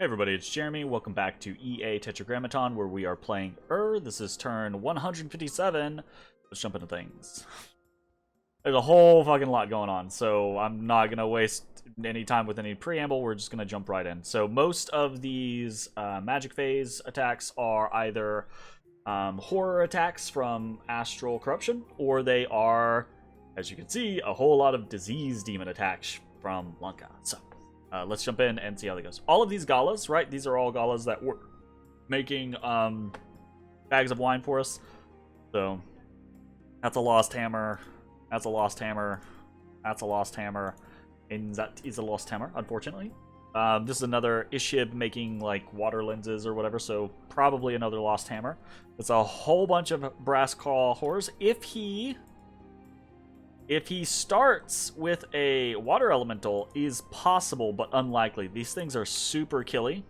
Hey everybody, it's Jeremy. Welcome back to EA Tetragrammaton, where we are playing This is turn 157. Let's jump into things. There's a whole fucking lot going on, so I'm not going to waste any time with any preamble. We're just going to jump right in. So most of these magic phase attacks are either horror attacks from astral corruption, or they are, as you can see, a whole lot of disease demon attacks from Lanka. So let's jump in and see how that goes. All of these galas, right? These are all galas that were making bags of wine for us. So that's a lost hammer. That's a lost hammer. That's a lost hammer. And that is a lost hammer, unfortunately. This is another Ishib making like water lenses or whatever, so probably another lost hammer. It's a whole bunch of brass claw horrors. If he starts with a water elemental, is possible but unlikely. These things are super killy.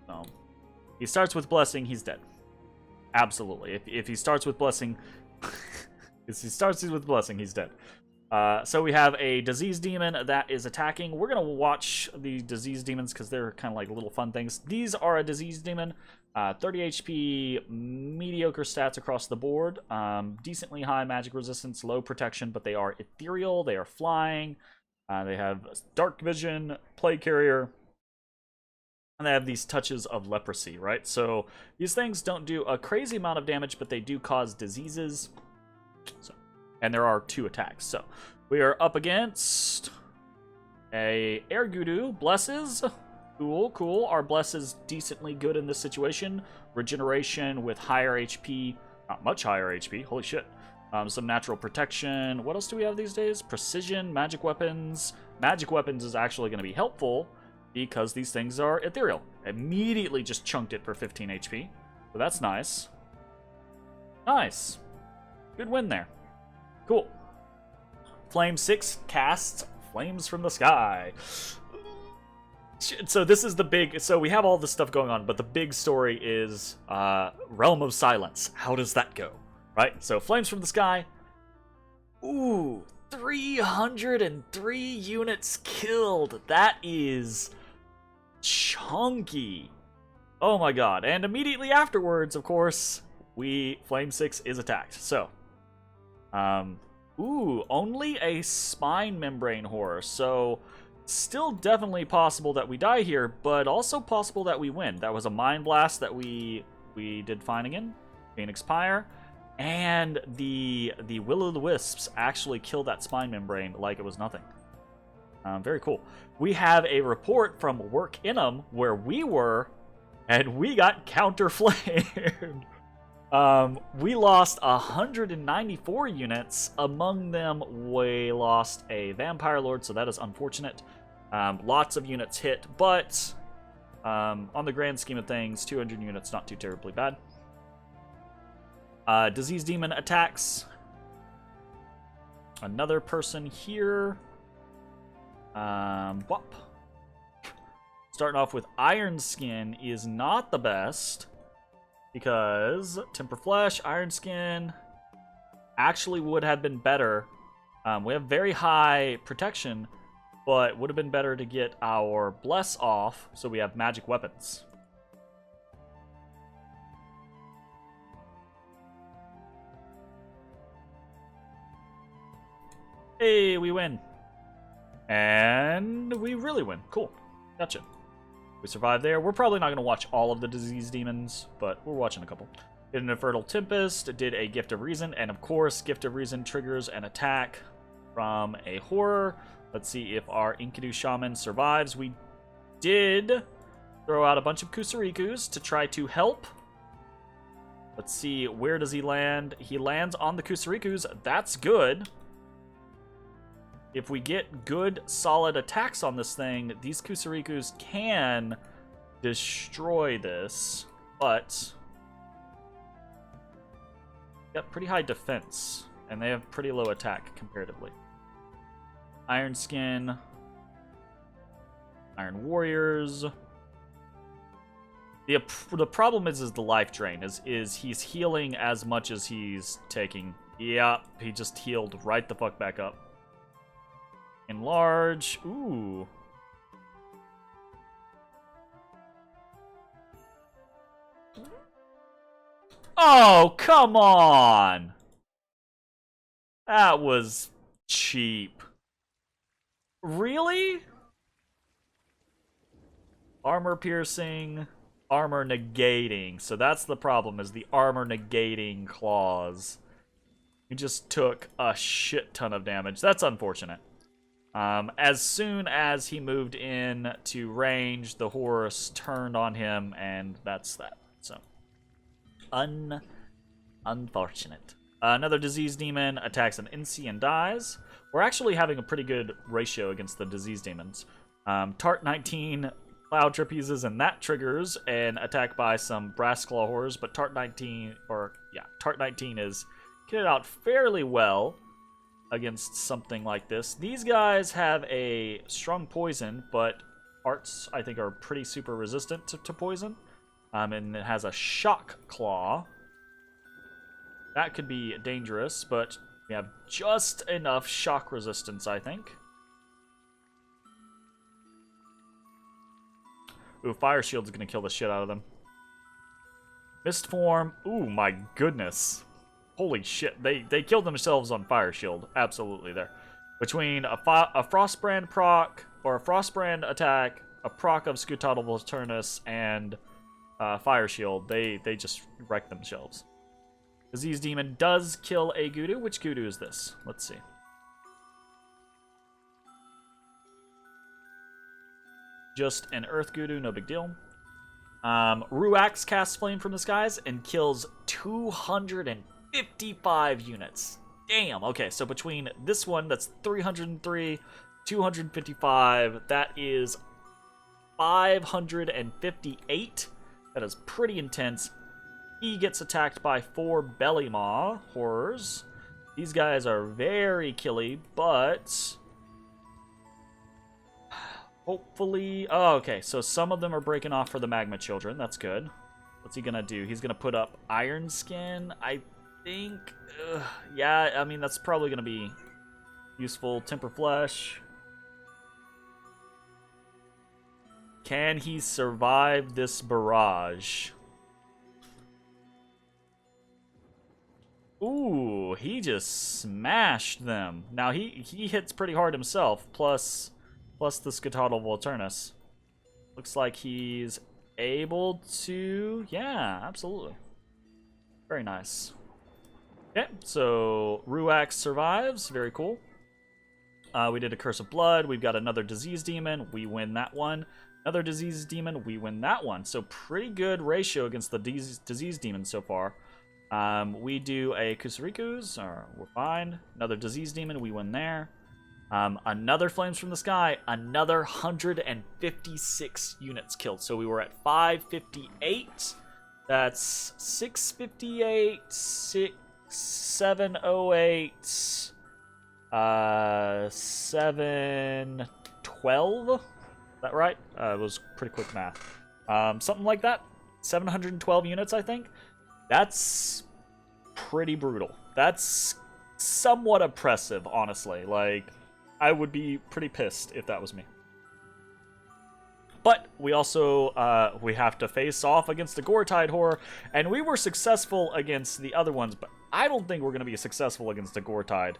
So he starts with blessing, he's dead. Absolutely. If he starts with blessing, he's dead. So we have a disease demon that is attacking. We're gonna watch the disease demons because they're kind of like little fun things. These are a disease demon. 30 HP, mediocre stats across the board. Decently high magic resistance, low protection, but they are ethereal. They are flying. They have dark vision, plague carrier, and they have these touches of leprosy, right? So these things don't do a crazy amount of damage, but they do cause diseases. So, and there are 2 attacks. So we are up against a Air Gudu, blesses. Cool. Our bless is decently good in this situation. Regeneration with higher HP, not much higher HP. Holy shit. Some natural protection. What else do we have these days? Precision, magic weapons. Magic weapons is actually going to be helpful because these things are ethereal. Immediately just chunked it for 15 HP. So that's nice. Nice. Good win there. Cool. Flame 6 casts Flames from the Sky. So this is the big, so we have all this stuff going on, but the big story is Realm of Silence. How does that go? Right? So Flames from the Sky. Ooh, 303 units killed. That is chunky. Oh my god. And immediately afterwards, of course, Flame 6 is attacked. So, ooh, only a spine membrane horror. So still definitely possible that we die here, but also possible that we win. That was a Mind Blast that we did fine again. Phoenix Pyre. And the Will-o'-the-Wisps actually killed that spine membrane like it was nothing. Very cool. We have a report from Work In'em where we were, and we got counter-flamed. We lost 194 units. Among them, we lost a Vampire Lord, so that is unfortunate. Lots of units hit, but on the grand scheme of things, 200 units, not too terribly bad. Disease Demon attacks. Another person here. Whop. Starting off with Iron Skin is not the best, because Temper Flesh, Iron Skin actually would have been better. We have very high protection, but would have been better to get our Bless off, so we have magic weapons. Hey, we win. And we really win. Cool. Gotcha. We survived there. We're probably not going to watch all of the disease demons, but we're watching a couple. Did an Infernal Tempest, did a Gift of Reason, and of course, Gift of Reason triggers an attack from a horror. Let's see if our Enkidu Shaman survives. We did throw out a bunch of Kusarikus to try to help. Let's see, where does he land? He lands on the Kusarikus. That's good. If we get good, solid attacks on this thing, these Kusarikus can destroy this, but got pretty high defense, and they have pretty low attack comparatively. Iron Skin, Iron Warriors. The problem is the life drain. Is he's healing as much as he's taking. Yeah, he just healed right the fuck back up. Enlarge. Ooh. Oh, come on! That was cheap. Really? Armor piercing, armor negating. So that's the problem, is the armor negating clause. He just took a shit ton of damage. That's unfortunate. As soon as he moved in to range, the horse turned on him, and that's that. So, unfortunate. Another disease demon attacks an NC and dies. We're actually having a pretty good ratio against the disease demons. Tart 19 Cloud Trapezes, and that triggers an attack by some Brass Claw Horrors, but Tart 19 is kitted out fairly well against something like this. These guys have a strong poison, but Tarts, I think, are pretty super resistant to poison. And it has a Shock Claw. That could be dangerous, but we have just enough shock resistance, I think. Ooh, Fire Shield's gonna kill the shit out of them. Mist Form. Ooh, my goodness. Holy shit. They killed themselves on Fire Shield. Absolutely there. Between a Frostbrand proc, or a Frostbrand attack, a proc of Scutautal Volturnus, and Fire Shield, they just wrecked themselves. Disease Demon does kill a Gudu. Which Gudu is this? Let's see. Just an Earth Gudu, no big deal. Ruax casts Flame from the Skies and kills 255 units. Damn, okay, so between this one, that's 303, 255, that is 558. That is pretty intense. He gets attacked by 4 Belly Maw horrors. These guys are very killy, but hopefully... Oh, okay, so some of them are breaking off for the Magma Children. That's good. What's he gonna do? He's gonna put up Iron Skin, I think. Yeah, I mean, that's probably gonna be useful. Temper Flesh. Can he survive this barrage? Ooh, he just smashed them. Now, he hits pretty hard himself, plus the Scutautal Volturnus. Looks like he's able to... Yeah, absolutely. Very nice. Okay, so Ruax survives. Very cool. We did a Curse of Blood. We've got another Disease Demon. We win that one. Another Disease Demon. We win that one. So pretty good ratio against the Disease Demon so far. We do a Kusariku's, or we're fine. Another Disease Demon, we win there. Another Flames from the Sky, another 156 units killed. So we were at 558. That's 658, 708, 712. Is that right? It was pretty quick math. Something like that. 712 units, I think. That's pretty brutal. That's somewhat oppressive, honestly. Like, I would be pretty pissed if that was me. But we also, we have to face off against the Goretide Horror, and we were successful against the other ones, but I don't think we're going to be successful against the Goretide.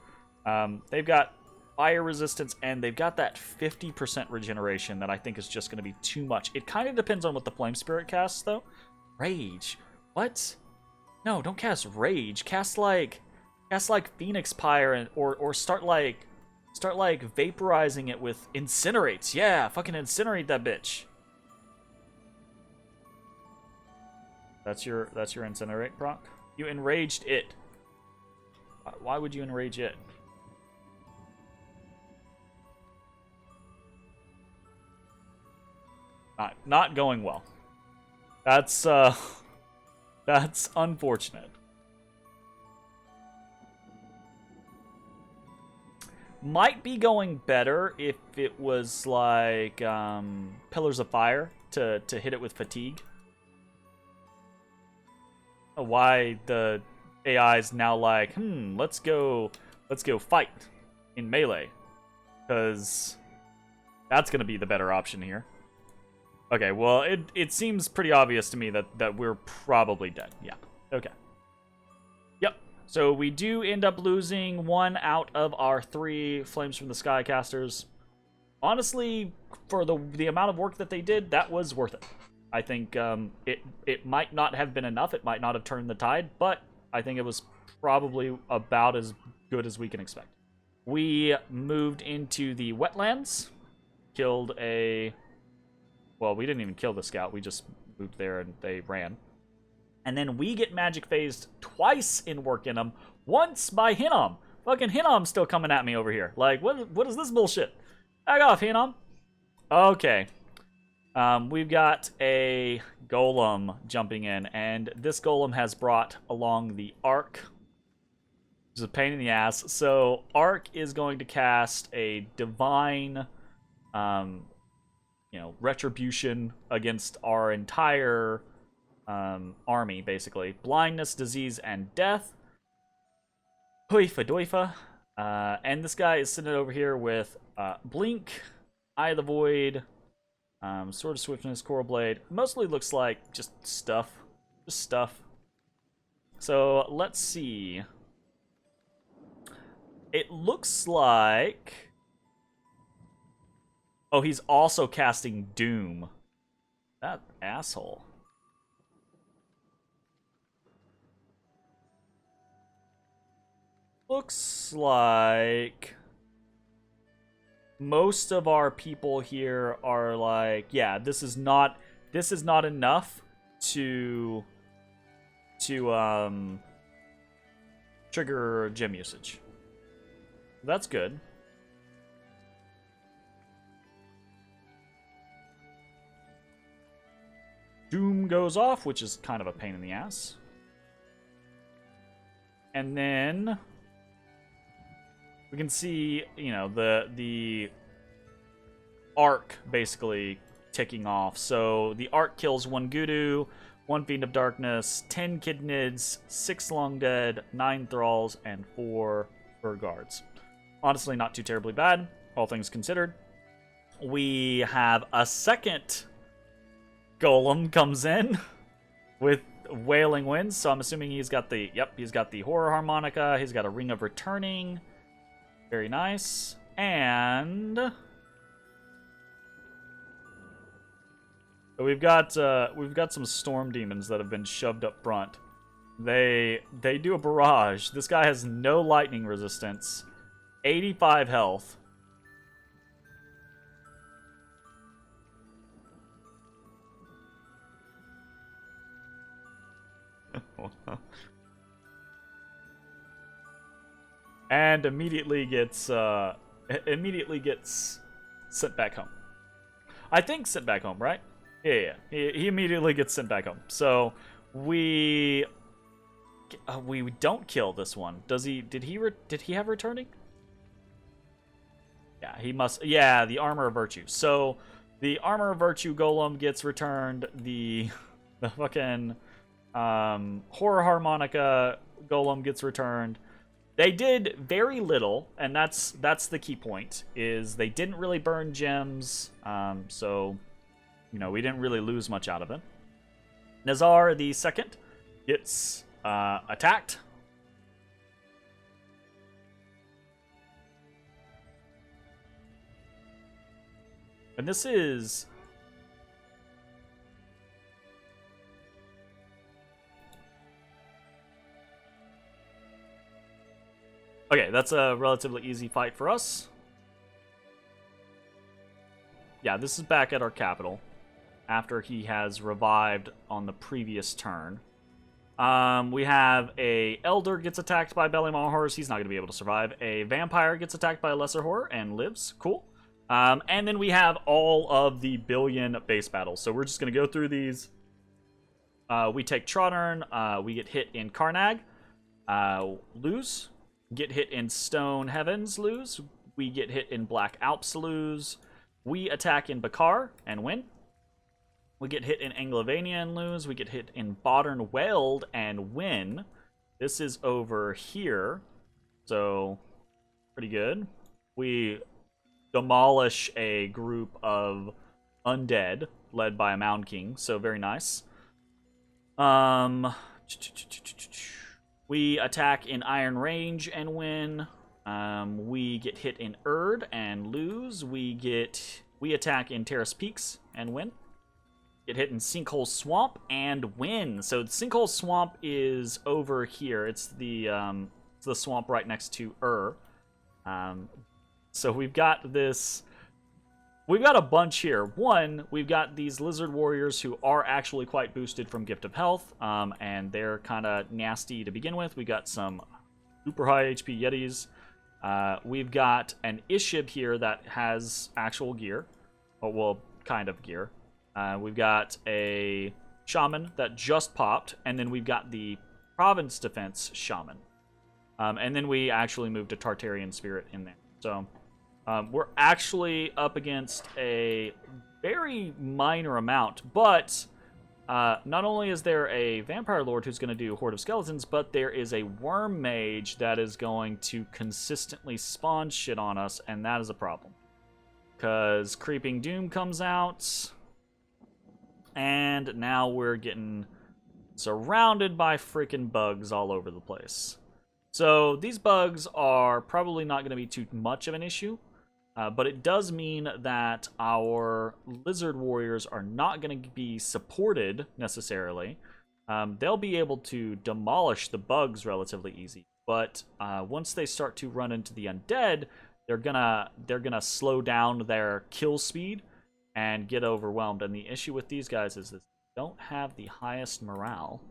They've got fire resistance, and they've got that 50% regeneration that I think is just going to be too much. It kind of depends on what the Flame Spirit casts, though. Rage. What? No, don't cast Rage. Cast like Phoenix Pyre, and or start like vaporizing it with Incinerates. Yeah, fucking incinerate that bitch. That's your Incinerate proc? You enraged it. Why would you enrage it? Not going well. That's unfortunate. Might be going better if it was like Pillars of Fire to hit it with Fatigue. Why the AI is now like, let's go fight in melee, because that's gonna be the better option here. Okay, well, it seems pretty obvious to me that we're probably dead. Yeah, okay. So we do end up losing 1 out of our 3 Flames from the Sky casters. Honestly, for the amount of work that they did, that was worth it. I think it might not have been enough. It might not have turned the tide, but I think it was probably about as good as we can expect. We moved into the wetlands, killed a... Well, we didn't even kill the scout. We just moved there and they ran. And then we get magic phased twice in Work in 'em, once by Hinnom. Fucking Hinnom's still coming at me over here. Like, what is this bullshit? Back off, Hinnom. Okay. We've got a golem jumping in, and this golem has brought along the Arc. Which is a pain in the ass. So, Arc is going to cast a divine, retribution against our entire army, basically. Blindness, disease, and death. Huifa doifa. And this guy is sitting over here with Blink, Eye of the Void, Sword of Swiftness, Coral Blade. Mostly looks like just stuff. Just stuff. So, let's see. It looks like... Oh, he's also casting Doom. That asshole. Looks like most of our people here are like, yeah, this is not enough to trigger gem usage. That's good. Doom goes off, which is kind of a pain in the ass. And then we can see, the arc basically ticking off. So the arc kills 1 Gudu, 1 Fiend of Darkness, 10 Kidnids, 6 Long Dead, 9 Thralls, and 4 Fur Guards. Honestly, not too terribly bad, all things considered. We have a second golem comes in with Wailing Winds, so I'm assuming he's got the, he's got the Horror Harmonica, he's got a Ring of Returning. Very nice. And we've got some storm demons that have been shoved up front. They do a barrage. This guy has no lightning resistance. 85 health. And immediately gets sent back home. I think sent back home, right? Yeah. He immediately gets sent back home. So we don't kill this one. Does he? Did he have returning? Yeah, he must. Yeah, the Armor of Virtue. So the Armor of Virtue golem gets returned. The fucking Horror Harmonica golem gets returned. They did very little, and that's the key point, is they didn't really burn gems, so, we didn't really lose much out of it. Nazar the second gets attacked. And this is... Okay, that's a relatively easy fight for us. Yeah, this is back at our capital after he has revived on the previous turn. We have a Elder gets attacked by Bellymaw Horrors. He's not going to be able to survive. A Vampire gets attacked by a Lesser Horror and lives. Cool. And then we have all of the billion base battles. So we're just going to go through these. We take Trottern. We get hit in Karnag. Lose. Get hit in Stone Heavens, lose. We get hit in Black Alps, lose. We attack in Bakar and win. We get hit in Anglovania and lose. We get hit in Modern Weld and win. This is over here, so pretty good. We demolish a group of undead led by a Mound King, so very nice. We attack in Iron Range and win. We get hit in Erd and lose. We attack in Terrace Peaks and win. Get hit in Sinkhole Swamp and win. So the Sinkhole Swamp is over here. It's the swamp right next to So we've got this. We've got a bunch here. One, we've got these lizard warriors who are actually quite boosted from Gift of Health, and they're kind of nasty to begin with. We got some super high HP Yetis. We've got an Ishib here that has actual gear. Well, kind of gear. We've got a Shaman that just popped, and then we've got the Province Defense Shaman. And then we actually moved a Tartarian Spirit in there. So we're actually up against a very minor amount, but not only is there a Vampire Lord who's going to do Horde of Skeletons, but there is a Worm Mage that is going to consistently spawn shit on us, and that is a problem. Because Creeping Doom comes out, and now we're getting surrounded by freaking bugs all over the place. So these bugs are probably not going to be too much of an issue, but it does mean that our lizard warriors are not going to be supported necessarily. They'll be able to demolish the bugs relatively easy, but once they start to run into the undead, they're gonna slow down their kill speed and get overwhelmed. And the issue with these guys is that they don't have the highest morale.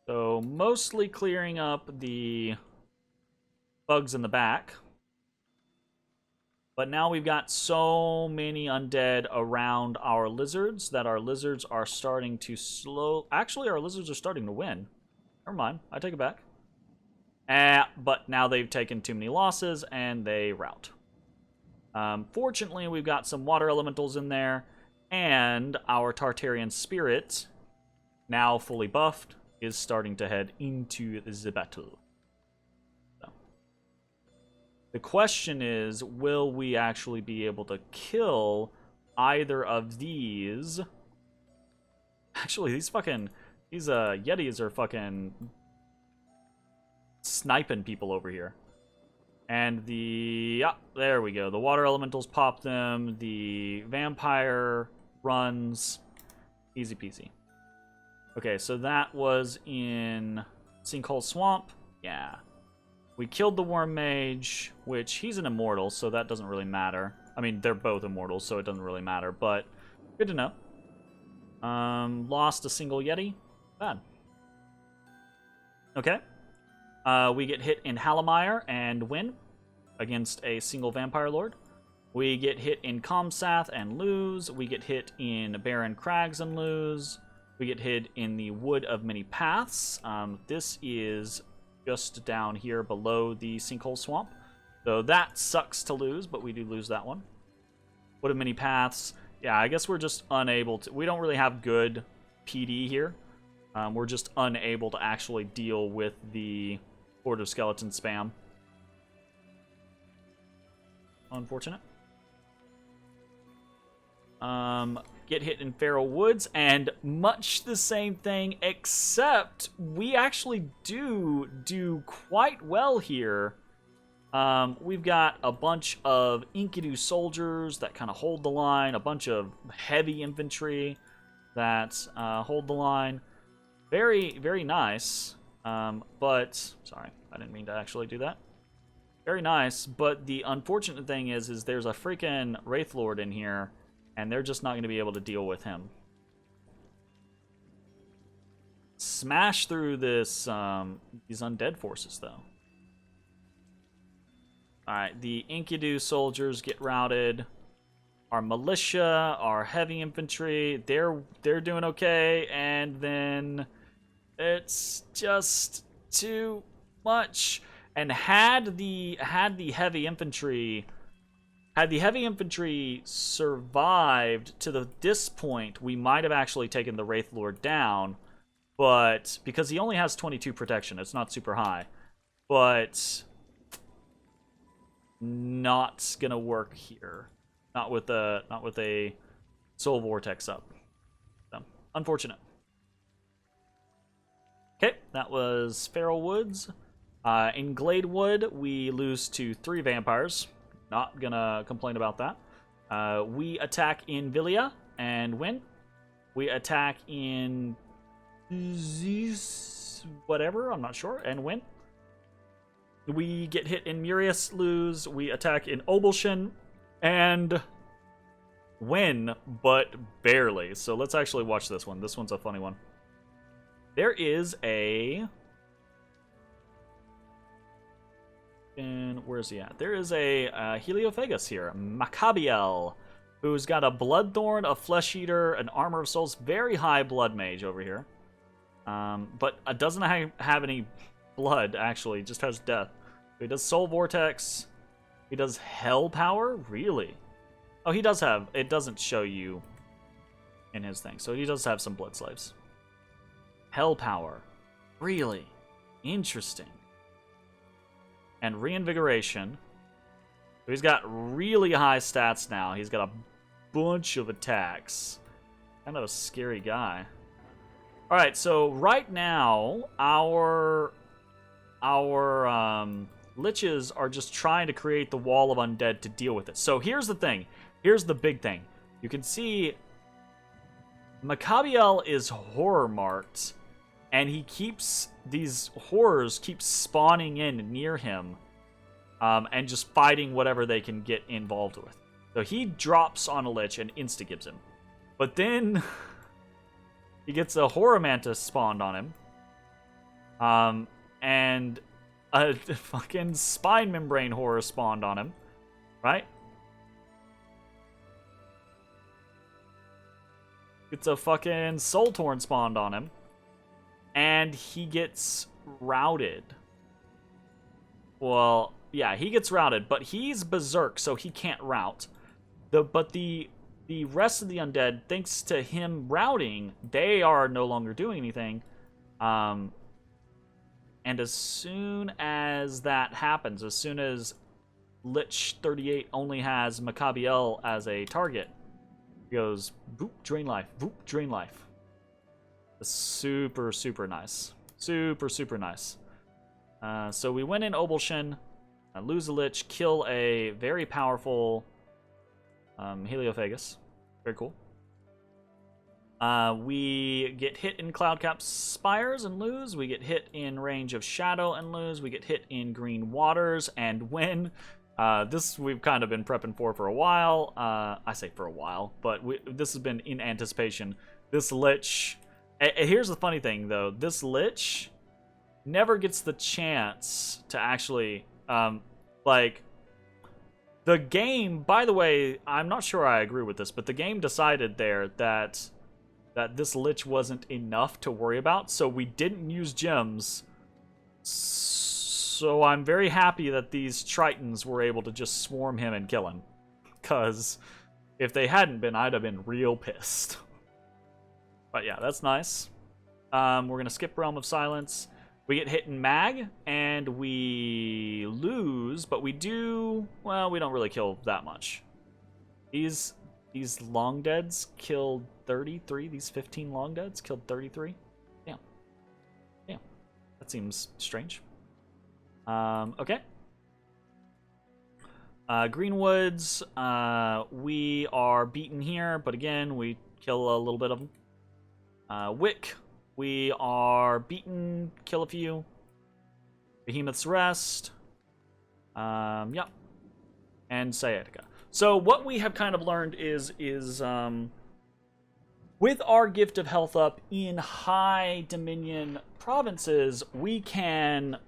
So mostly clearing up the bugs in the back. But now we've got so many undead around our lizards that our lizards are starting to Actually, our lizards are starting to win. Never mind. I take it back. But now they've taken too many losses and they rout. Fortunately, we've got some water elementals in there. And our Tartarian Spirit, now fully buffed, is starting to head into the battle. The question is, will we actually be able to kill either of these? Actually, these Yetis are fucking sniping people over here. And there we go. The water elementals pop them. The vampire runs. Easy peasy. Okay, so that was in Sinkhole Swamp. Yeah. We killed the Worm Mage, which he's an immortal, so that doesn't really matter. I mean, they're both immortals, so it doesn't really matter, but good to know. Lost a single Yeti. Bad. Okay. We get hit in Halamire and win against a single Vampire Lord. We get hit in Comsath and lose. We get hit in Barren Crags and lose. We get hit in the Wood of Many Paths. This is just down here below the Sinkhole Swamp. So that sucks to lose, but we do lose that one. Wood of Many Paths. Yeah, I guess we're just unable to... We don't really have good PD here. We're just unable to actually deal with the Horde of Skeleton spam. Unfortunate. Get hit in Feral Woods, and much the same thing, except we actually do quite well here. We've got a bunch of Enkidu soldiers that kind of hold the line, a bunch of heavy infantry that hold the line. Very, very nice. But, sorry, I didn't mean to actually do that. Very nice, but the unfortunate thing is there's a freaking Wraith Lord in here, and they're just not going to be able to deal with him. Smash through this these undead forces, though. Alright, the Enkidu soldiers get routed. Our militia, our heavy infantry, they're doing okay, and then it's just too much. And had the heavy infantry survived to this point, we might have actually taken the Wraith Lord down, but because he only has 22 protection, it's not super high, but not gonna work here. Not with a Soul Vortex up. So, unfortunate. Okay, that was Feral Woods. In Gladewood, we lose to 3 vampires. Not gonna complain about that. We attack in Villia and win. We attack in whatever, I'm not sure, and win. We get hit in Murius, lose. We attack in Obelshin and win, but barely. So let's actually watch this one. This one's a funny one. There is a... And where's he at? There is a Heliophagus here, Maccabiel, who's got a Bloodthorn, a Flesh Eater, an Armor of Souls, very high Blood Mage over here. But doesn't have any blood, actually, just has death. He does Soul Vortex. He does Hell Power? Really? Oh, he does have... It doesn't show you in his thing, so he does have some Blood Slaves. Hell Power. Really? Interesting. And Reinvigoration. So he's got really high stats now. He's got a bunch of attacks. Kind of a scary guy. Alright, so right now, our liches are just trying to create the wall of undead to deal with it. So here's the thing. Here's the big thing. You can see Maccabiel is horror marked, and he keeps... These horrors keep spawning in near him and just fighting whatever they can get involved with. So he drops on a lich and insta-gives him. But then he gets a horror mantis spawned on him. And a fucking spine membrane horror spawned on him. Right? It's a fucking soul torn spawned on him. And he gets routed. Well, yeah, he gets routed, but he's berserk, so he can't rout. But the rest of the undead, thanks to him routing, they are no longer doing anything. And as soon as that happens, as soon as Lich 38 only has Maccabiel as a target, he goes, boop, drain life, boop, drain life. Super, super nice. Super, super nice. So we win in Obelshin, lose a Lich, kill a very powerful Heliophagus. Very cool. We get hit in Cloudcap Spires and lose. We get hit in range of Shadow and lose. We get hit in Green Waters and win. This we've kind of been prepping for a while. I say for a while, but this has been in anticipation. This Lich... Here's the funny thing, though. This Lich never gets the chance to actually, like... The game, by the way, I'm not sure I agree with this, but the game decided there that this Lich wasn't enough to worry about, so we didn't use gems. So I'm very happy that these Tritons were able to just swarm him and kill him. Because if they hadn't been, I'd have been real pissed. But yeah, that's nice. We're going to skip Realm of Silence. We get hit in Mag, and we lose, but we do... Well, we don't really kill that much. These long deads killed 33. These 15 long deads killed 33. Damn. Damn. That seems strange. Okay. Greenwoods, we are beaten here, but again, we kill a little bit of them. Wick, we are beaten, kill a few. Behemoth's Rest. Yeah. And Sciatica. So what we have kind of learned is with our Gift of Health up in high Dominion provinces, we can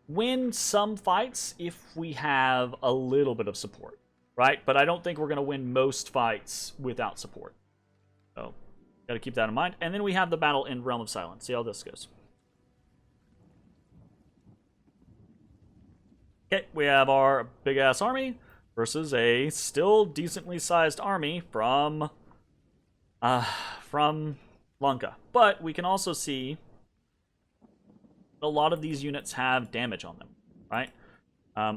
win some fights if we have a little bit of support, right? But I don't think we're going to win most fights without support. So, got to keep that in mind. And then we have the battle in Realm of Silence. See how this goes. Okay, we have our big-ass army versus a still decently sized army from Lanka. But we can also see a lot of these units have damage on them, right?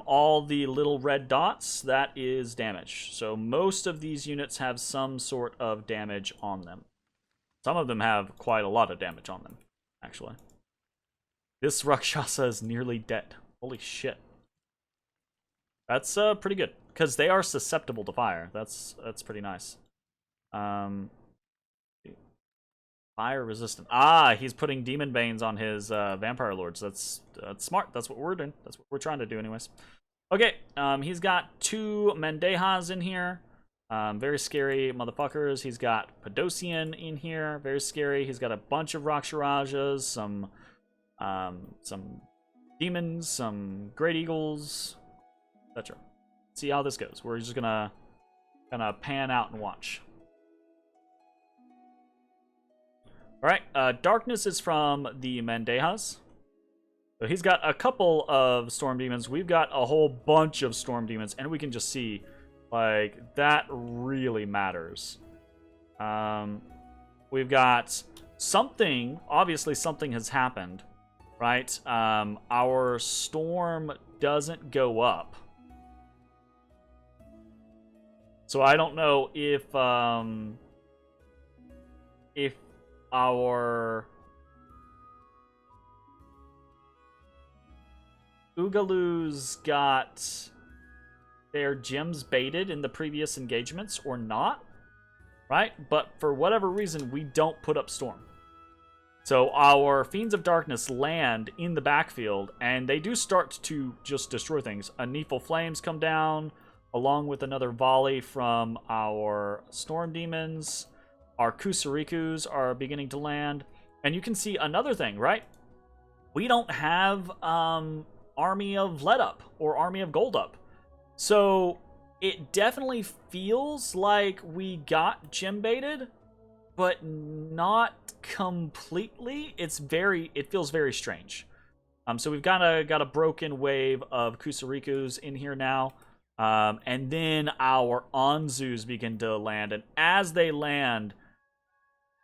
All the little red dots, that is damage. So most of these units have some sort of damage on them. Some of them have quite a lot of damage on them, actually. This Rakshasa is nearly dead. Holy shit. That's pretty good, because they are susceptible to fire. That's pretty nice. Fire resistant. Ah, he's putting demon banes on his vampire lords. That's smart. That's what we're doing. That's what we're trying to do, anyways. Okay, he's got 2 Mendehas in here. Very scary motherfuckers. He's got Podosian in here. Very scary. He's got a bunch of Raksharajas, some demons, some great eagles, etc. See how this goes. We're just gonna pan out and watch. All right, darkness is from the Mendehas. So he's got a couple of storm demons. We've got a whole bunch of storm demons, and we can just see, like, that really matters. We've got something. Obviously, something has happened, right? Our storm doesn't go up. So I don't know if our Oogaloo's got their gems baited in the previous engagements or not, right? But for whatever reason, we don't put up storm. So our Fiends of Darkness land in the backfield, and they do start to just destroy things. A Nephil Flames come down, along with another volley from our Storm Demons. Our Kusarikus are beginning to land. And you can see another thing, right? We don't have Army of Lead up or Army of Gold up. So it definitely feels like we got gem baited, but not completely. It feels very strange. So we've got a broken wave of Kusarikus in here now. And then our Anzus begin to land, and as they land,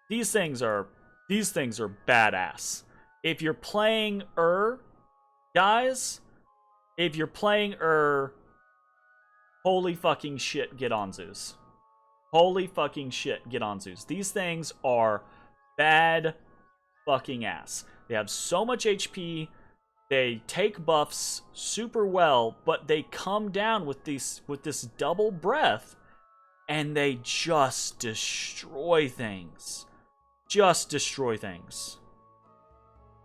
these things are badass. If you're playing guys, holy fucking shit, get Anzus. Holy fucking shit, get Anzus. These things are bad fucking ass. They have so much HP. They take buffs super well, but they come down with this double breath, and they just destroy things. Just destroy things.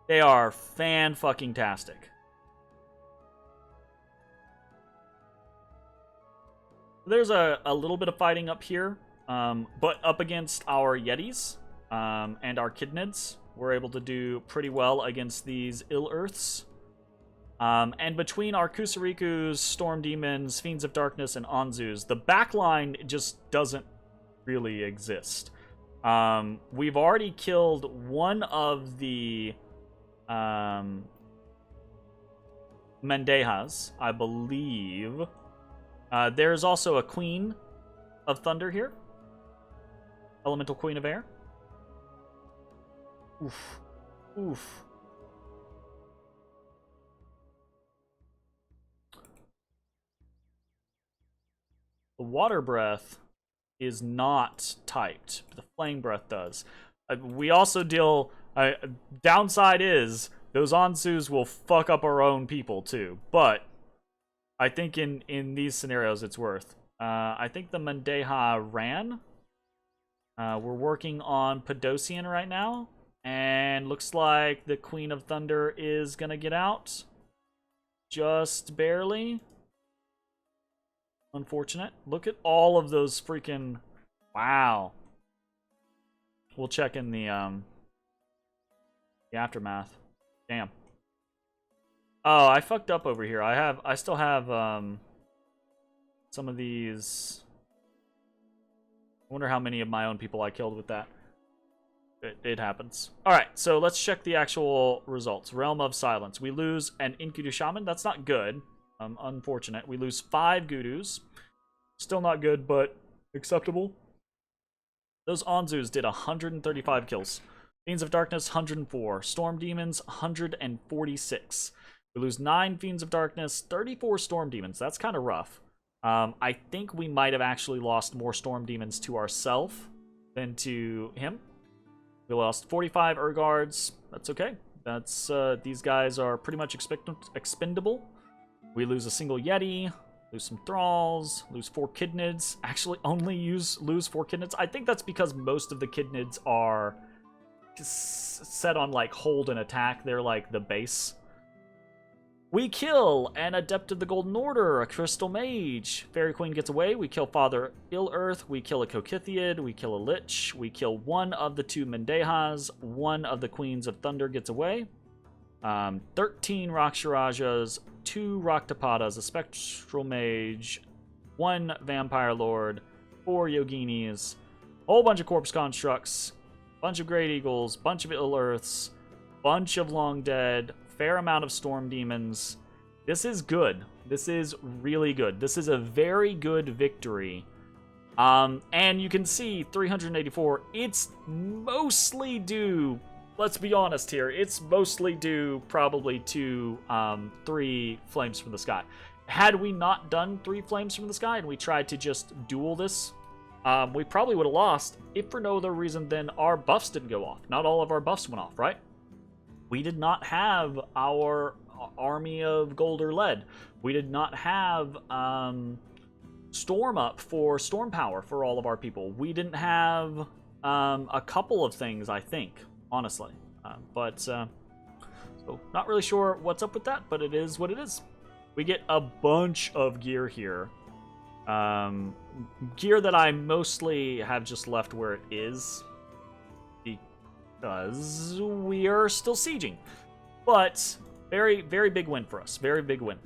They are fan-fucking-tastic. There's a little bit of fighting up here, but up against our Yetis and our Kidnids, we're able to do pretty well against these Ill Earths. And between our Kusarikus, Storm Demons, Fiends of Darkness, and Anzus, the backline just doesn't really exist. We've already killed one of the Mendehas, I believe. There's also a Queen of Thunder here. Elemental Queen of Air. Oof. Oof. The Water Breath is not typed. The Flame Breath does. We also deal... downside is, those Anzus will fuck up our own people, too. But I think in these scenarios, it's worth. I think the Mendeha ran. We're working on Podosian right now. And looks like the Queen of Thunder is gonna get out. Just barely. Unfortunate. Look at all of those freaking... Wow. We'll check in the aftermath. Damn. Oh, I fucked up over here. I still have some of these. I wonder how many of my own people I killed with that. It happens. Alright, so let's check the actual results. Realm of Silence. We lose an Enkidu Shaman. That's not good. Unfortunate. We lose 5 Gudus. Still not good, but acceptable. Those Anzus did 135 kills. Fiends of Darkness, 104. Storm Demons, 146. We lose 9 Fiends of Darkness, 34 Storm Demons. That's kind of rough. I think we might have actually lost more Storm Demons to ourselves than to him. We lost 45 Urguards. That's okay. That's these guys are pretty much expendable. We lose a single Yeti, lose some Thralls, lose 4 Kidnids. Actually, only lose 4 Kidnids. I think that's because most of the Kidnids are set on like hold and attack. They're like the base. We kill an Adept of the Golden Order, a Crystal Mage. Fairy Queen gets away. We kill Father Ill-Earth. We kill a Kokithiid. We kill a Lich. We kill one of the 2 Mendehas. One of the Queens of Thunder gets away. 13 Raksharajas, 2 Raktapadas, a Spectral Mage, 1 Vampire Lord, 4 Yoginis, a whole bunch of Corpse Constructs, bunch of Great Eagles, bunch of Ill-Earths, bunch of Long Dead, fair amount of Storm Demons. This is good. This is really good. This is a very good victory. And you can see 384, it's mostly due, let's be honest here, it's mostly due probably to 3 Flames from the Sky. Had we not done 3 Flames from the Sky and we tried to just duel this, we probably would have lost, if for no other reason than our buffs didn't go off. Not all of our buffs went off, right? We did not have our army of gold or lead. We did not have storm up for storm power for all of our people. We didn't have a couple of things, I think, honestly. So not really sure what's up with that, but it is what it is. We get a bunch of gear here. Gear that I mostly have just left where it is, because we are still sieging. But very, very big win for us. Very big win.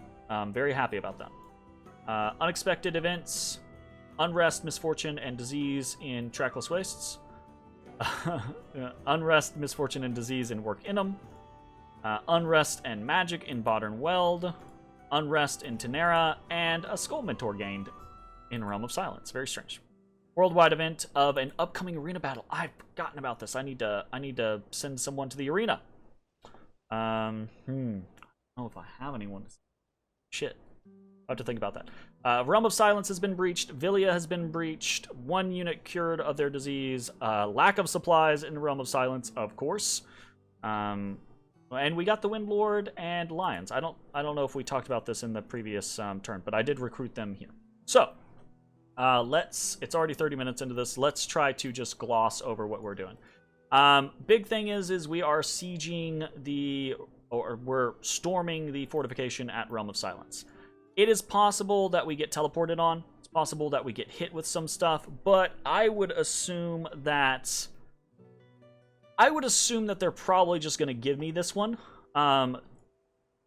Very happy about that. Unexpected events, unrest, misfortune, and disease in Trackless Wastes. Unrest, misfortune, and disease in Work Inum. Unrest and magic in Modern Weld. Unrest in Tenera, and a Skull Mentor gained in Realm of Silence. Very strange. Worldwide event of an upcoming arena battle. I've forgotten about this. I need to send someone to the arena. I don't know if I have anyone. Shit. I have to think about that. Realm of Silence has been breached. Villia has been breached. 1 unit cured of their disease. Lack of supplies in Realm of Silence, of course. And we got the Windlord and Lions. I don't know if we talked about this in the previous turn, but I did recruit them here. So, it's already 30 minutes into this. Let's try to just gloss over what we're doing. Big thing is we are sieging we're storming the fortification at Realm of Silence. It is possible that we get teleported on. It's possible that we get hit with some stuff, but I would assume that they're probably just going to give me this one.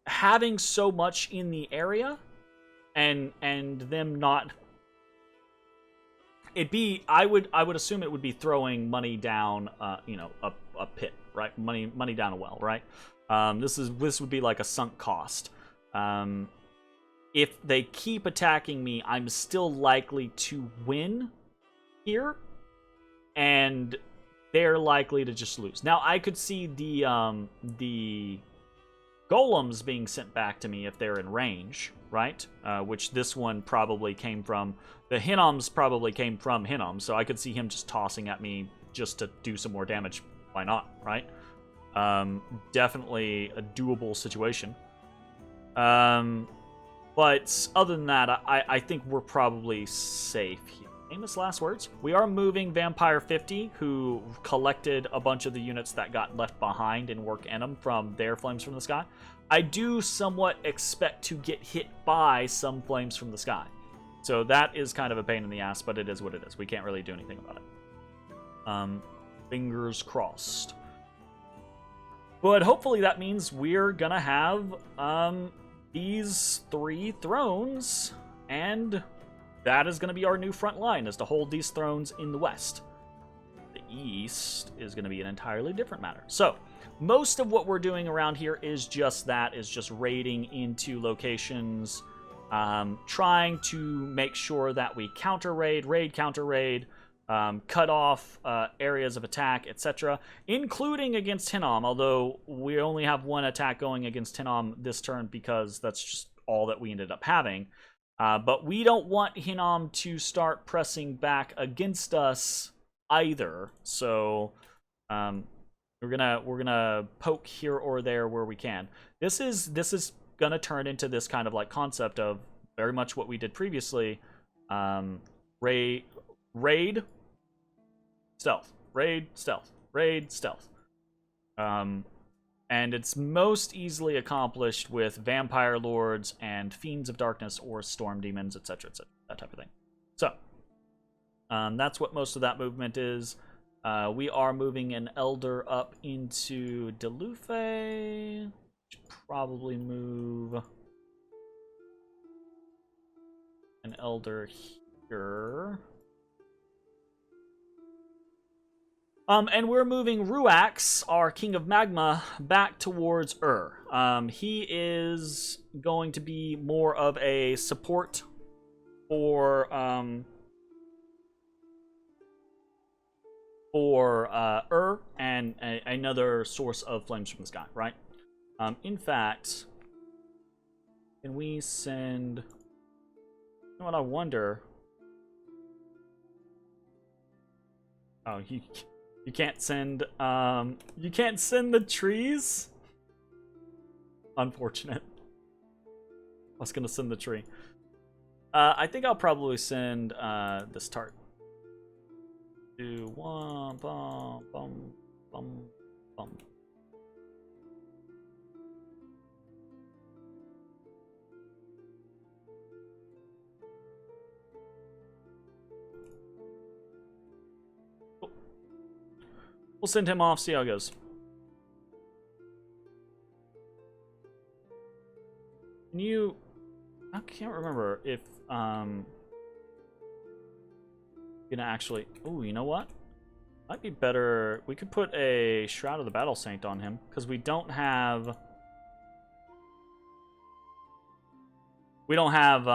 Having so much in the area and them not, I would assume it would be throwing money down a pit, right? Money down a well, right? This would be like a sunk cost. If they keep attacking me, I'm still likely to win here, and they're likely to just lose. Now, I could see the golems being sent back to me if they're in range, right? Which this one probably came from. The Hinoms probably came from Hinom, so I could see him just tossing at me just to do some more damage. Why not, right? Definitely a doable situation. But other than that, I think we're probably safe here. Famous last words. We are moving Vampire 50, who collected a bunch of the units that got left behind in Work Enum from their Flames from the Sky. I do somewhat expect to get hit by some Flames from the Sky. So that is kind of a pain in the ass, but it is what it is. We can't really do anything about it. Fingers crossed. But hopefully that means we're gonna have these 3 thrones, and that is going to be our new front line, is to hold these thrones in the west. The east is going to be an entirely different matter. So, most of what we're doing around here is just that, is just raiding into locations, trying to make sure that we counter-raid, counter-raid, cut off areas of attack, etc., including against Hinom, although we only have 1 attack going against Hinom this turn because that's just all that we ended up having. But we don't want Hinom to start pressing back against us either, so we're We're gonna poke here or there where we can. This is gonna turn into this kind of like concept of very much what we did previously. Raid, stealth, raid, stealth, raid, stealth. And it's most easily accomplished with vampire lords and fiends of darkness or storm demons, etc., etc., that type of thing. So that's what most of that movement is. We are moving an elder up into Delufe. Should probably move an elder here. And we're moving Ruax, our King of Magma, back towards He is going to be more of a support for and another source of flames from the sky, right? In fact, can we send... You know what, I wonder... Oh, you can't send the trees? Unfortunate. I was gonna send the tree. I think I'll probably send this tart. 2, 1, bum, bum, bum, bum. Cool. We'll send him off, see how it goes. Can you... I can't remember if gonna actually... Ooh, you know what? Might be better... We could put a Shroud of the Battle Saint on him, because we don't have... We don't have,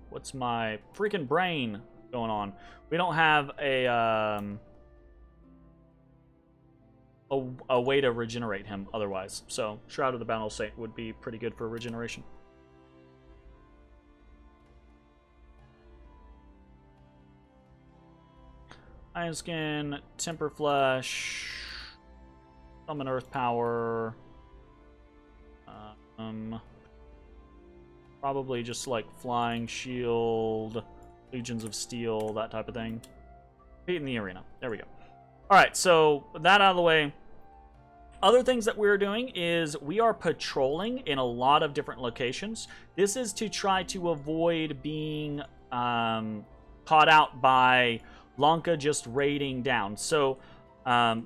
what's my freaking brain going on? We don't have a way to regenerate him otherwise. So, Shroud of the Battle Saint would be pretty good for regeneration. Iron Skin, Temper Flesh, Summon Earth Power. Probably just like Flying Shield, Legions of Steel, that type of thing. Beat in the arena. There we go. Alright, so that out of the way. Other things that we're doing is we are patrolling in a lot of different locations. This is to try to avoid being caught out by Lanka just raiding down. So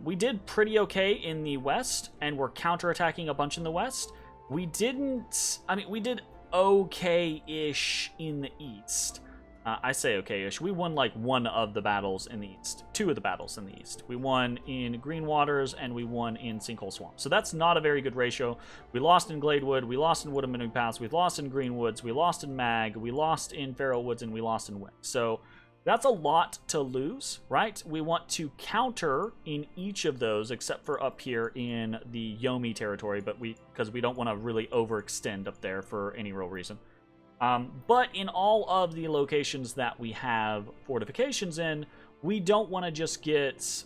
we did pretty okay in the west, and we're counterattacking a bunch in the west. We didn't... I mean, we did okay-ish in the east. I say okay-ish. We won like one of the battles in the east. 2 of the battles in the east. We won in Green Waters, and we won in Sinkhole Swamp. So that's not a very good ratio. We lost in Gladewood, we lost in Wood and Moon Pass, we lost in Greenwoods, we lost in Mag, we lost in Farrow Woods, and we lost in Wick. So that's a lot to lose, right? We want to counter in each of those, except for up here in the Yomi territory, but because we don't want to really overextend up there for any real reason. But in all of the locations that we have fortifications in, we don't want to just get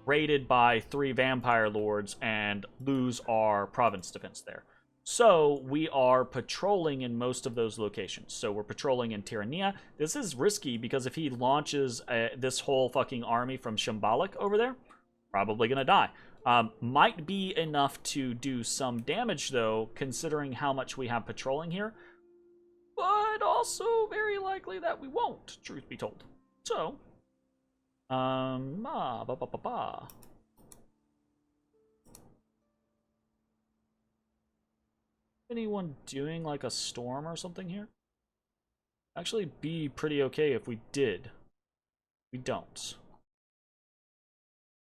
raided by 3 vampire lords and lose our province defense there. So we are patrolling in most of those locations. So we're patrolling in Tyrannia. This is risky because if he launches this whole fucking army from Shambhalak over there, probably gonna die. Might be enough to do some damage though, considering how much we have patrolling here. But also very likely that we won't, truth be told. So, anyone doing like a storm or something here? Actually be pretty okay if we did. We don't.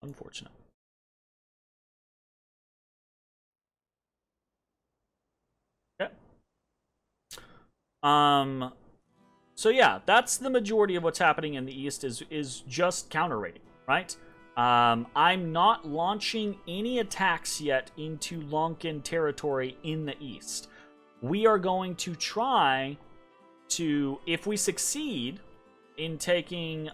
Unfortunate. Okay. So yeah, that's the majority of what's happening in the east is just counter raiding, right? I'm not launching any attacks yet into Lankan territory in the east. We are going to try to, if we succeed in taking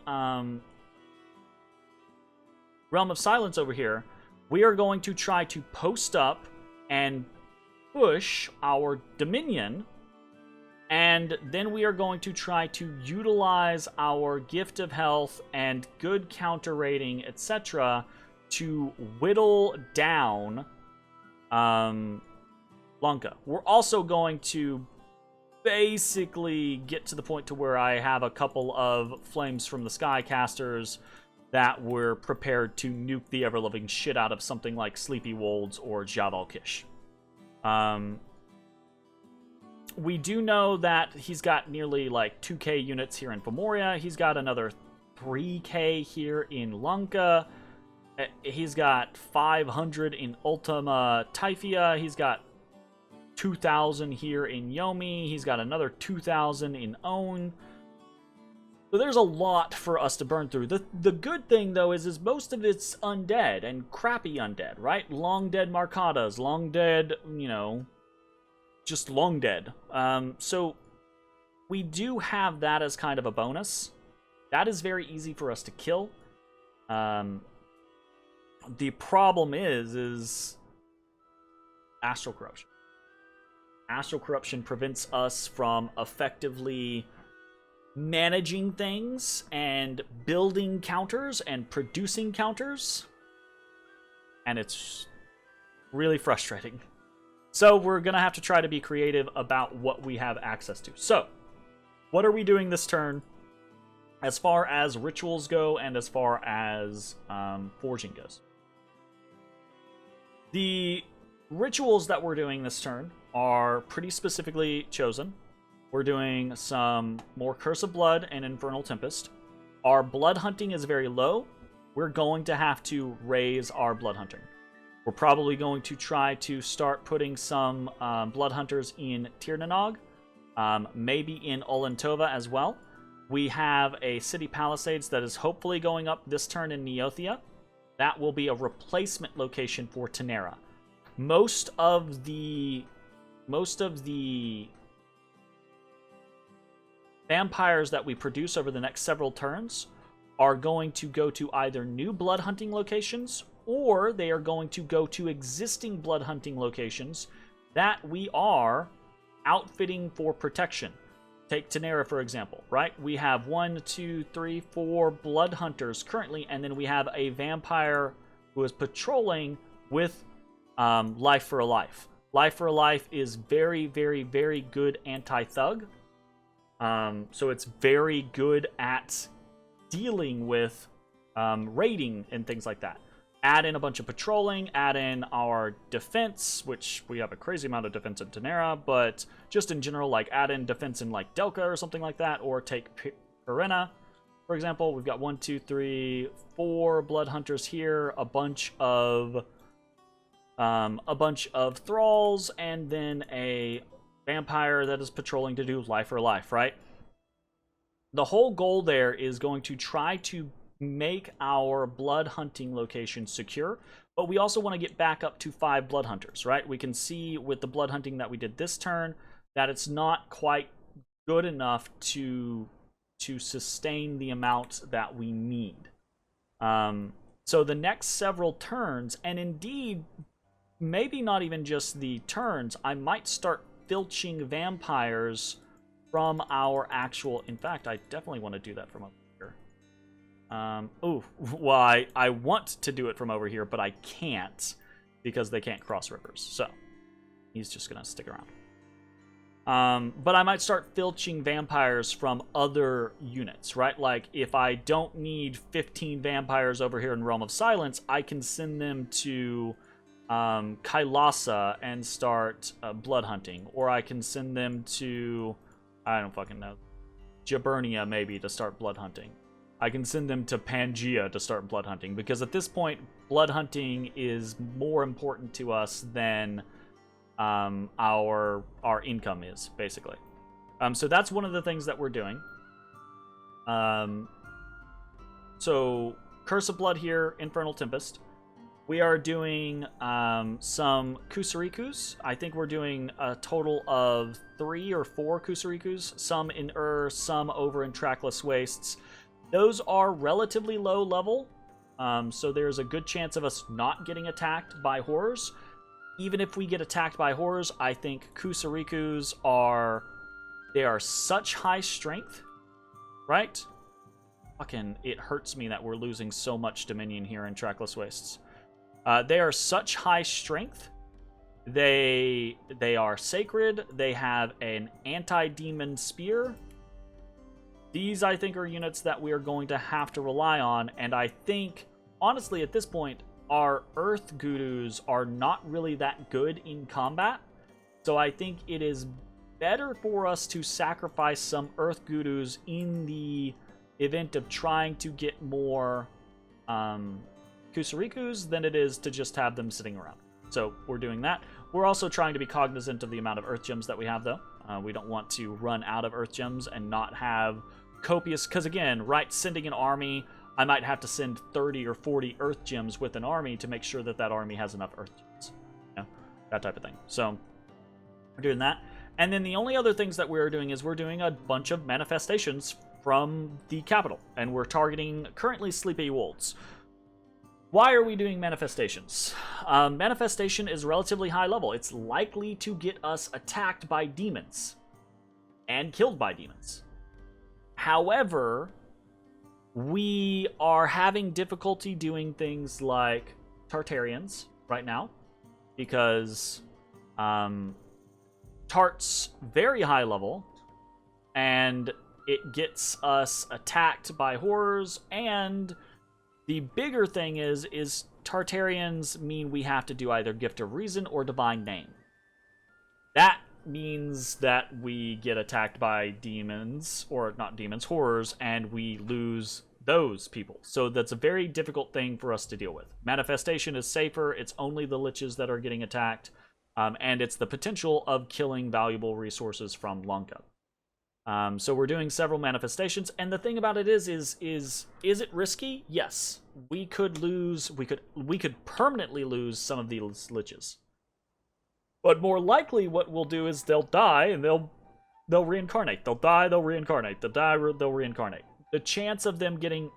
Realm of Silence over here, we are going to try to post up and push our Dominion, and then we are going to try to utilize our Gift of Health and good counter rating, etc., to whittle down Lanka. We're also going to basically get to the point to where I have a couple of Flames from the Sky casters that were prepared to nuke the ever-loving shit out of something like Sleepy Wolds or Jabal Kish. We do know that he's got nearly like 2k units here in Femoria. He's got another 3k here in Lanka. He's got 500 in Ultima Typhia. He's got 2,000 here in Yomi. He's got another 2,000 in Own. So there's a lot for us to burn through. The good thing, though, is most of it's undead, and crappy undead, right? Long dead Marcadas, long dead, you know, just long dead. So we do have that as kind of a bonus. That is very easy for us to kill. The problem is Astral Corruption. Astral Corruption prevents us from effectively managing things and building counters and producing counters, and it's really frustrating. So we're gonna have to try to be creative about what we have access to. So what are we doing this turn as far as rituals go and as far as forging goes? The rituals that we're doing this turn are pretty specifically chosen. We're doing some more Curse of Blood and Infernal Tempest. Our blood hunting is very low. We're going to have to raise our blood hunting. We're probably going to try to start putting some blood hunters in Tirnanog, maybe in Olentova as well. We have a City Palisades that is hopefully going up this turn in Neothia. That will be a replacement location for Tenera. Most of the vampires that we produce over the next several turns are going to go to either new blood hunting locations, or they are going to go to existing blood hunting locations that we are outfitting for protection. Take Tenera, for example, right? We have 1, 2, 3, 4 blood hunters currently, and then we have a vampire who is patrolling with Life for a Life. Life for a Life is very, very, very good anti-thug. So it's very good at dealing with raiding and things like that. Add in a bunch of patrolling, add in our defense, which we have a crazy amount of defense in Tenera, but just in general, like add in defense in like Delca or something like that, or take Perena, for example. We've got 1, 2, 3, 4 blood hunters here, a bunch of thralls, and then a vampire that is patrolling to do Life for Life, right? The whole goal there is going to try to make our blood hunting location secure, but we also want to get back up to 5 blood hunters, right? We can see with the blood hunting that we did this turn that it's not quite good enough to sustain the amount that we need. So the next several turns, and indeed maybe not even just the turns, I might start filching vampires from our actual... In fact, I definitely want to do that from over here. Well, I want to do it from over here, but I can't because they can't cross rivers. So he's just going to stick around. But I might start filching vampires from other units, right? Like, if I don't need 15 vampires over here in Realm of Silence, I can send them to Kailasa and start blood hunting. Or I can send them to, I don't fucking know, Jaburnia maybe to start blood hunting. I can send them to Pangea to start blood hunting, because at this point, blood hunting is more important to us than our income is, basically. So that's one of the things that we're doing. So Curse of Blood here, Infernal Tempest. We are doing some Kusarikus. I think we're doing a total of 3 or 4 Kusarikus. Some in some over in Trackless Wastes. Those are relatively low level. So there's a good chance of us not getting attacked by horrors. Even if we get attacked by horrors, I think Kusarikus are such high strength, right? Fucking, it hurts me that we're losing so much Dominion here in Trackless Wastes. They are such high strength. They are sacred. They have an anti-demon spear. These, I think, are units that we are going to have to rely on, and I think, honestly, at this point, our Earth Gurus are not really that good in combat, so I think it is better for us to sacrifice some Earth Gurus in the event of trying to get more Kusarikus than it is to just have them sitting around. So we're doing that. We're also trying to be cognizant of the amount of Earth Gems that we have, though. We don't want to run out of Earth Gems and not have copious, because again, right, sending an army, I might have to send 30 or 40 Earth Gems with an army to make sure that that army has enough Earth Gems. You know, that type of thing. So we're doing that. And then the only other things that we're doing is we're doing a bunch of manifestations from the capital, and we're targeting currently Sleepy Wolds. Why are we doing manifestations? Manifestation is relatively high level. It's likely to get us attacked by demons and killed by demons. However, we are having difficulty doing things like Tartarians right now because Tart's very high level and it gets us attacked by horrors, and the bigger thing is Tartarians mean we have to do either Gift of Reason or Divine Name. That means that we get attacked by demons, or not demons, horrors, and we lose those people. So that's a very difficult thing for us to deal with. Manifestation is safer. It's only the liches that are getting attacked, and it's the potential of killing valuable resources from Lanka. So we're doing several manifestations, and the thing about it is it risky? Yes. We could permanently lose some of these liches. But more likely what we'll do is they'll die and they'll reincarnate. They'll die, they'll reincarnate. They'll die, they'll reincarnate. The chance of them getting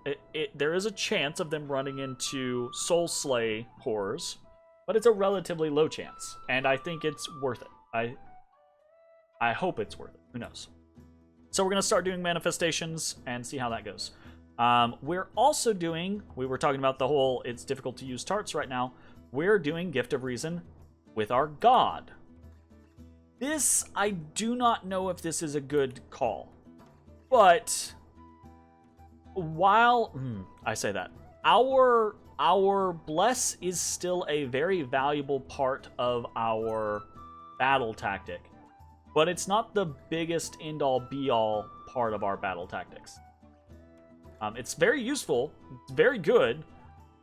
there is a chance of them running into Soul Slay horrors, but it's a relatively low chance, and I think it's worth it. I hope it's worth it. Who knows? So we're going to start doing manifestations and see how that goes. We're also doing, we were talking about the whole, it's difficult to use tarts right now. We're doing Gift of Reason with our god. This, I do not know if this is a good call. But, while, I say that, our bless is still a very valuable part of our battle tactic. But it's not the biggest end-all, be-all part of our battle tactics. It's very useful, it's very good,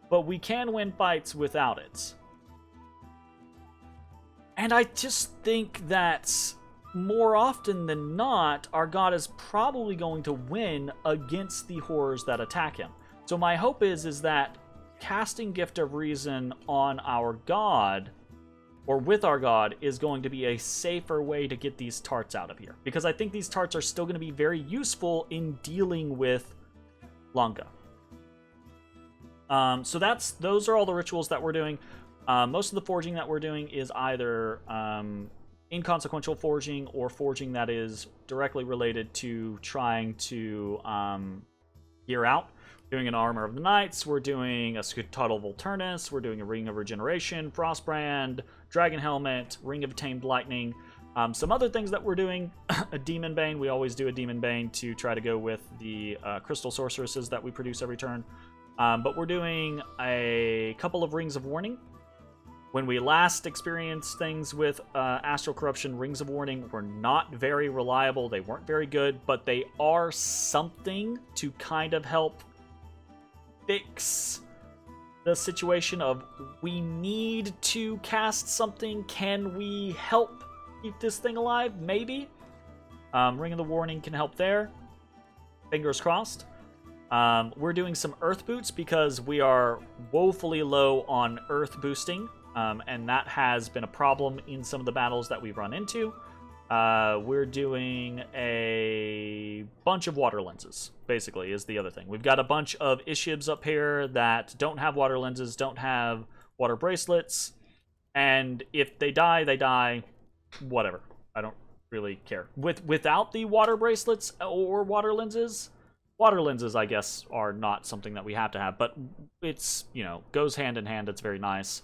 but we can win fights without it. And I just think that more often than not, our god is probably going to win against the horrors that attack him. So my hope is that casting Gift of Reason on our god, or with our god, is going to be a safer way to get these tarts out of here. Because I think these tarts are still going to be very useful in dealing with Lanka. So those are all the rituals that we're doing. Most of the forging that we're doing is either inconsequential forging or forging that is directly related to trying to gear out. Doing an Armor of the Knights, we're doing a Scutadal Volturnus, we're doing a Ring of Regeneration, Frostbrand, Dragon Helmet, Ring of Tamed Lightning. Some other things that we're doing, a Demon Bane, we always do a Demon Bane to try to go with the Crystal Sorceresses that we produce every turn. But we're doing a couple of Rings of Warning. When we last experienced things with Astral Corruption, Rings of Warning were not very reliable, they weren't very good, but they are something to kind of help fix the situation of we need to cast something. Can we help keep this thing alive? Maybe. Ring of the Warning can help there. Fingers crossed. We're doing some Earth Boots because we are woefully low on Earth boosting, and that has been a problem in some of the battles that we've run into. We're doing a bunch of water lenses, basically, is the other thing. We've got a bunch of Ishibs up here that don't have water lenses, don't have water bracelets, and if they die, whatever. I don't really care. Without the water bracelets or water lenses, I guess, are not something that we have to have, but it's, you know, goes hand in hand. It's very nice.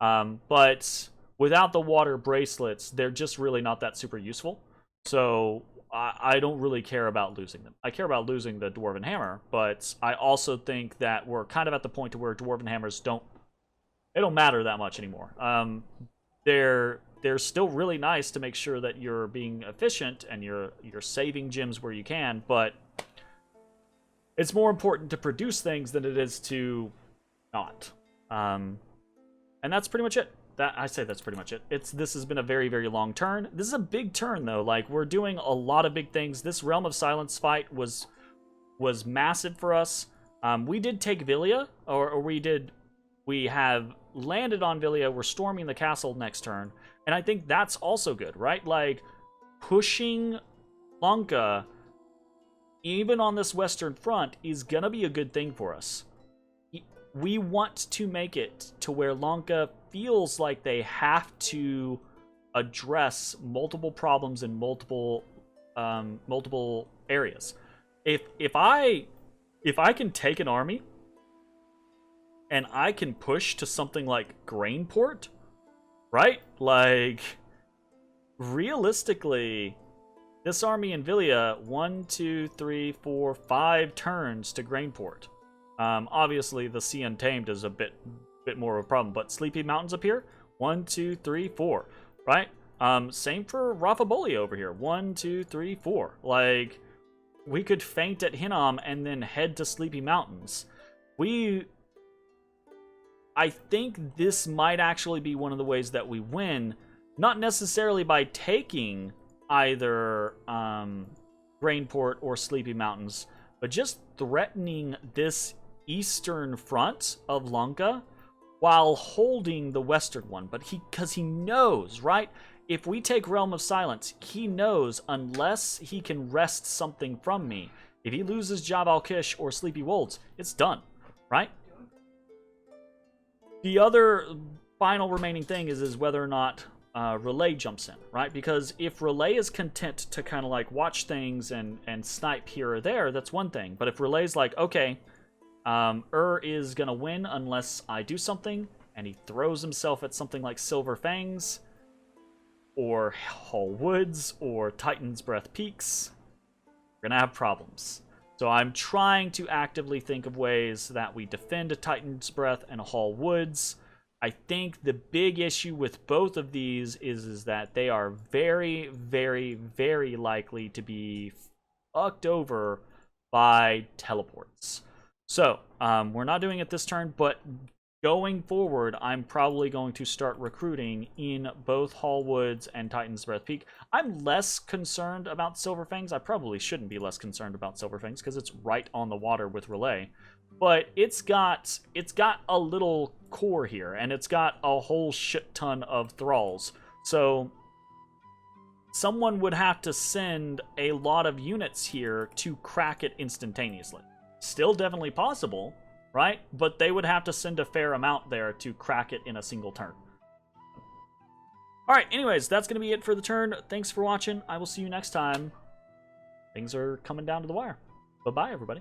But without the water bracelets, they're just really not that super useful. So I don't really care about losing them. I care about losing the Dwarven Hammer, but I also think that we're kind of at the point to where Dwarven Hammers don't matter that much anymore. They're still really nice to make sure that you're being efficient and you're saving gems where you can, but it's more important to produce things than it is to not. And that's pretty much it. That's pretty much it. This has been a very, very long turn. This is a big turn, though. Like, we're doing a lot of big things. This Realm of Silence fight was massive for us. We did take Villia, or we have landed on Villia. We're storming the castle next turn, and I think that's also good, right? Like, pushing Lanka, even on this western front, is gonna be a good thing for us. We want to make it to where Lanka feels like they have to address multiple problems in multiple areas. If I can take an army and I can push to something like Grainport, right? Like, realistically, this army in Villia, 1, 2, 3, 4, 5 turns to Grainport. Obviously, the Sea Untamed is a bit more of a problem, but Sleepy Mountains up here, 1, 2, 3, 4, right? Same for Rafaboli over here, 1, 2, 3, 4. Like, we could feint at Hinnom and then head to Sleepy Mountains. I think this might actually be one of the ways that we win, not necessarily by taking either Grainport or Sleepy Mountains, but just threatening this eastern front of Lanka while holding the western one. But because he knows, right? If we take Realm of Silence, he knows unless he can wrest something from me, if he loses Jabal al-Kish or Sleepy Wolds, it's done, right? The other final remaining thing is whether or not Relay jumps in, right? Because if Relay is content to kind of like watch things and snipe here or there, that's one thing. But if Relay's like, okay, is gonna win unless I do something, and he throws himself at something like Silver Fangs, or Hall Woods, or Titan's Breath Peaks, we're gonna have problems. So I'm trying to actively think of ways that we defend a Titan's Breath and a Hall Woods. I think the big issue with both of these is that they are very, very, very likely to be fucked over by teleports. So, we're not doing it this turn, but going forward, I'm probably going to start recruiting in both Hall Woods and Titan's Breath Peak. I'm less concerned about Silver Fangs. I probably shouldn't be less concerned about Silver Fangs because it's right on the water with Relay. But it's got a little core here, and it's got a whole shit ton of thralls. So someone would have to send a lot of units here to crack it instantaneously. Still definitely possible, right? But they would have to send a fair amount there to crack it in a single turn. Alright, anyways, that's going to be it for the turn. Thanks for watching. I will see you next time. Things are coming down to the wire. Bye-bye, everybody.